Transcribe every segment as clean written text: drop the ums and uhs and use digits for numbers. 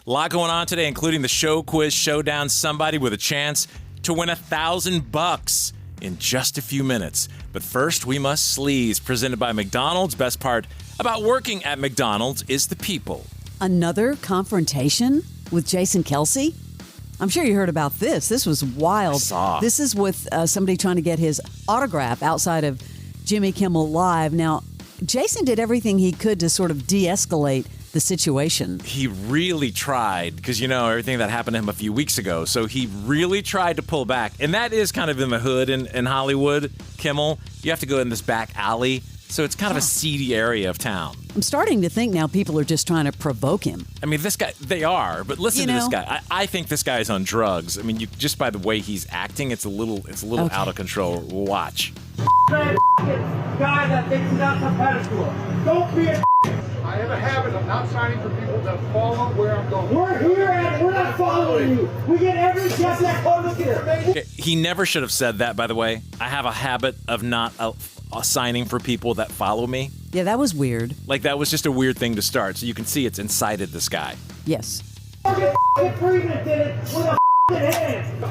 A lot going on today, including the show quiz showdown. Somebody with a chance to win $1,000 in just a few minutes. But first, we must sleaze. Presented by McDonald's. Best part about working at McDonald's is the people. Another confrontation with Jason Kelce? I'm sure you heard about this. This was wild. I saw. This is with somebody trying to get his autograph outside of Jimmy Kimmel Live. Now, Jason did everything he could to sort of de-escalate the situation. He really tried, because everything that happened to him a few weeks ago. So he really tried to pull back. And that is kind of in the hood in Hollywood, Kimmel. You have to go in this back alley. So it's kind of a seedy area of town. I'm starting to think now people are just trying to provoke him. I mean, this guy, they are, but listen to this guy. I think this guy is on drugs. I mean, just by the way he's acting, it's a little out of control. Watch. Guy that thinks he's not competitive. Don't be a I have a habit of not signing for people that follow where I'm going. We're here and we're not following you. We get every chance that comes here. He never should have said that, by the way. I have a habit of not signing for people that follow me. Yeah, that was weird. Like, that was just a weird thing to start. So you can see it's incited this guy. Yes. Freeman did it with a hand.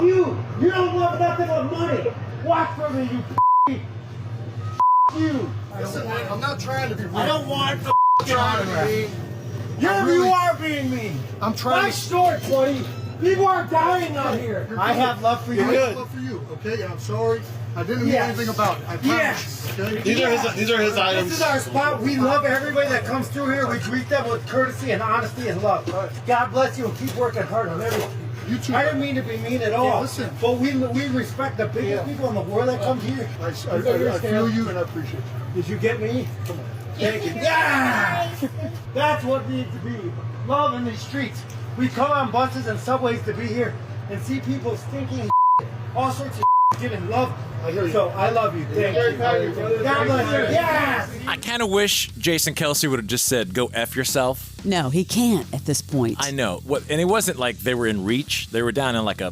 You. You don't love nothing but money. Watch for me, you. Listen, man, I'm not trying to be rude. I don't want to trying to be. You are being mean. I'm trying My store, 20. People are dying out here. I have love for you. I have love for you, okay? And I'm sorry. I didn't mean anything about it. I promise. Okay? These are his items. This is our spot. We love everybody that comes through here. We treat them with courtesy and honesty and love. God bless you and keep working hard on everything. You too. I didn't mean to be mean at all. Yeah, listen. But we respect the biggest people in the world that come here. I feel you and I appreciate you. Did you get me? Come on. Thank you. Yeah! That's what needs to be. Love in these streets. We come on buses and subways to be here and see people stinking all sorts of giving love. I hear you. So I love you. Thank you. God bless you. Yes! I kind of wish Jason Kelce would have just said, go F yourself. No, he can't at this point. I know. And it wasn't like they were in reach. They were down in like a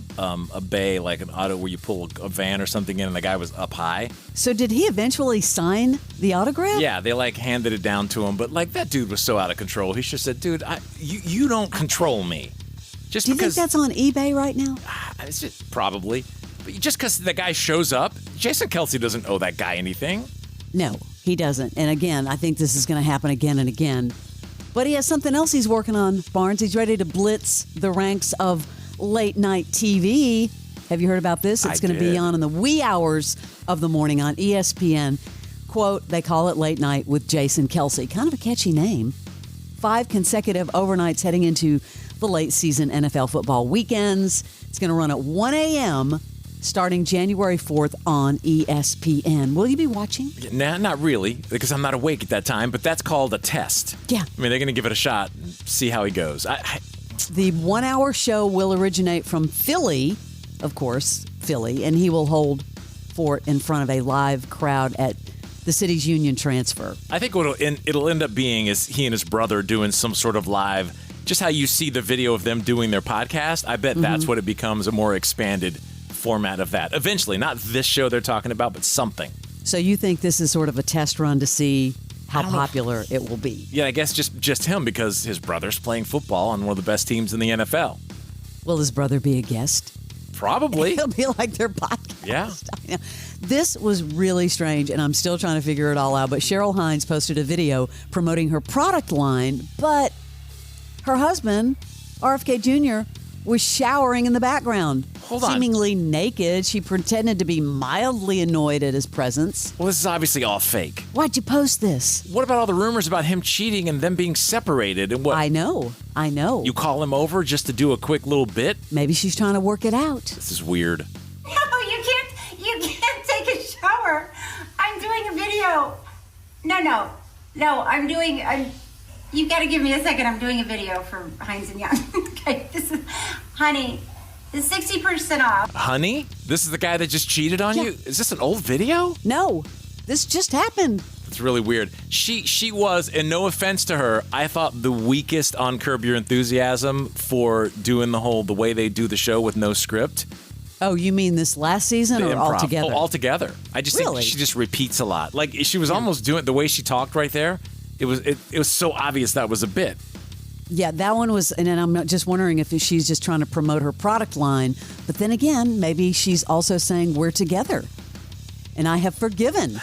bay, like an auto where you pull a van or something in, and the guy was up high. So did he eventually sign the autograph? Yeah, they like handed it down to him. But like that dude was so out of control. He should have said, dude, you don't control me. Just Do you because think that's on eBay right now? It's just probably. But just because the guy shows up, Jason Kelce doesn't owe that guy anything. No, he doesn't. And again, I think this is going to happen again and again. But he has something else he's working on, Barnes. He's ready to blitz the ranks of late night TV. Have you heard about this? It's going to be on in the wee hours of the morning on ESPN. Quote, they call it Late Night with Jason Kelce. Kind of a catchy name. 5 consecutive overnights heading into the late season NFL football weekends. It's going to run at 1 a.m. starting January 4th on ESPN. Will you be watching? Nah, not really, because I'm not awake at that time, but that's called a test. Yeah. I mean, they're going to give it a shot and see how he goes. The 1 hour show will originate from Philly, of course, Philly, and he will hold fort in front of a live crowd at the city's Union Transfer. I think what it'll end up being is he and his brother doing some sort of live, just how you see the video of them doing their podcast. I bet that's what it becomes, a more expanded format of that. Eventually, not this show they're talking about, but something. So you think this is sort of a test run to see how popular it will be? Yeah, I guess just him, because his brother's playing football on one of the best teams in the NFL. Will his brother be a guest? Probably. He'll be like their podcast. Yeah. This was really strange, and I'm still trying to figure it all out. But Cheryl Hines posted a video promoting her product line, but her husband, RFK Jr., was showering in the background. Hold on. Seemingly naked. She pretended to be mildly annoyed at his presence. Well, this is obviously all fake. Why'd you post this? What about all the rumors about him cheating and them being separated and what? I know. You call him over just to do a quick little bit? Maybe she's trying to work it out. This is weird. No, you can't take a shower. I'm doing a video. No, you've got to give me a second. I'm doing a video for Hines and Young. Okay, this is, honey, it's 60% off. Honey? This is the guy that just cheated on you? Is this an old video? No, this just happened. It's really weird. She was, and no offense to her, I thought the weakest on Curb Your Enthusiasm for doing the way they do the show with no script. Oh, you mean this last season or altogether? Oh, altogether. I just think she just repeats a lot. Like, she was almost doing the way she talked right there. It was so obvious that was a bit. Yeah, that one was, and then I'm not just wondering if she's just trying to promote her product line. But then again, maybe she's also saying we're together and I have forgiven.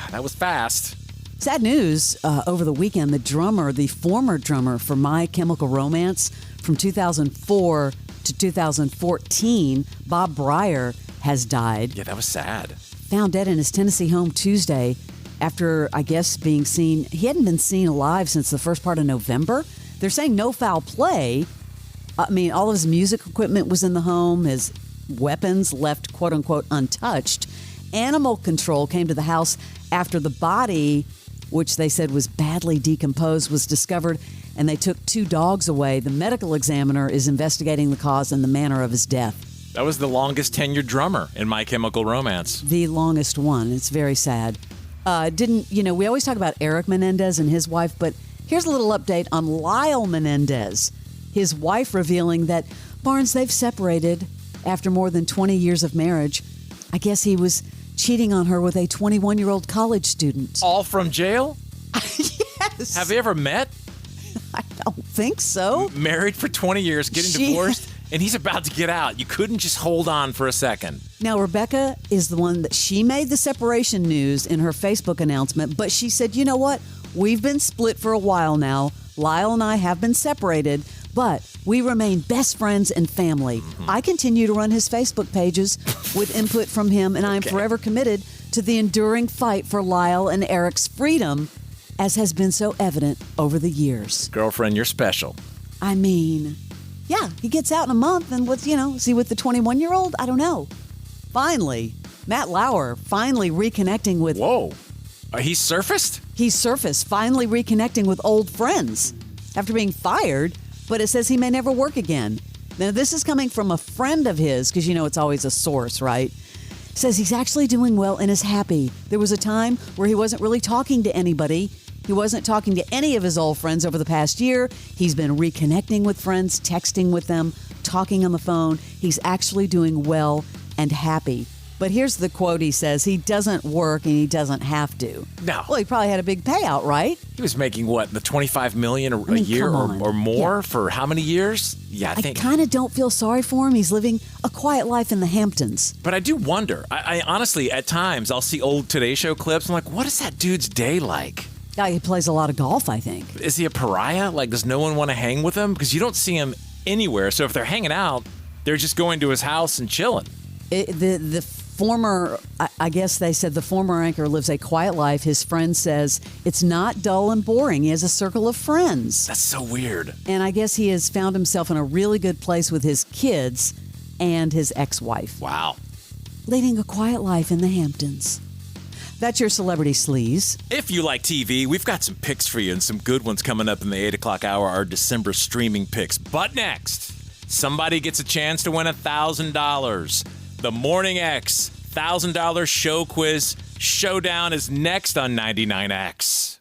That was fast. Sad news over the weekend. The former drummer for My Chemical Romance from 2004 to 2014, Bob Bryar, has died. Yeah, that was sad. Found dead in his Tennessee home Tuesday after, I guess, being seen. He hadn't been seen alive since the first part of November. They're saying no foul play. I mean, all of his music equipment was in the home. His weapons left, quote unquote, untouched. Animal control came to the house after the body, which they said was badly decomposed, was discovered, and they took 2 dogs away. The medical examiner is investigating the cause and the manner of his death. That was the longest tenured drummer in My Chemical Romance. The longest one. It's very sad. We always talk about Eric Menendez and his wife, but here's a little update on Lyle Menendez. His wife revealing that, Barnes, they've separated after more than 20 years of marriage. I guess he was cheating on her with a 21-year-old college student. All from jail? Yes. Have they ever met? I don't think so. Married for 20 years, getting divorced, and he's about to get out. You couldn't just hold on for a second. Now, Rebecca is the one that she made the separation news in her Facebook announcement, but she said, you know what? We've been split for a while now. Lyle and I have been separated, but we remain best friends and family. I continue to run his Facebook pages with input from him, and I am forever committed to the enduring fight for Lyle and Eric's freedom, as has been so evident over the years. Girlfriend, you're special. I mean, yeah, he gets out in a month, and is he with the 21-year-old? I don't know. Finally, Matt Lauer finally reconnecting with... Whoa. He surfaced? He surfaced, finally reconnecting with old friends after being fired, but it says he may never work again. Now, this is coming from a friend of his, because it's always a source, right? Says he's actually doing well and is happy. There was a time where he wasn't really talking to anybody. He wasn't talking to any of his old friends over the past year. He's been reconnecting with friends, texting with them, talking on the phone. He's actually doing well and happy. But here's the quote he says. He doesn't work and he doesn't have to. No. Well, he probably had a big payout, right? He was making, what, the $25 million a year or more for how many years? Yeah, I think. I kind of don't feel sorry for him. He's living a quiet life in the Hamptons. But I do wonder. I honestly, at times, I'll see old Today Show clips. I'm like, what is that dude's day like? Yeah, he plays a lot of golf, I think. Is he a pariah? Like, does no one want to hang with him? Because you don't see him anywhere. So if they're hanging out, they're just going to his house and chilling. The former, I guess they said the former anchor lives a quiet life. His friend says it's not dull and boring. He has a circle of friends. That's so weird. And I guess he has found himself in a really good place with his kids and his ex-wife. Wow. Leading a quiet life in the Hamptons. That's your Celebrity Sleaze. If you like TV, we've got some picks for you and some good ones coming up in the 8 o'clock hour, our December streaming picks. But next, somebody gets a chance to win $1,000. The Morning X $1,000 show quiz showdown is next on 99X.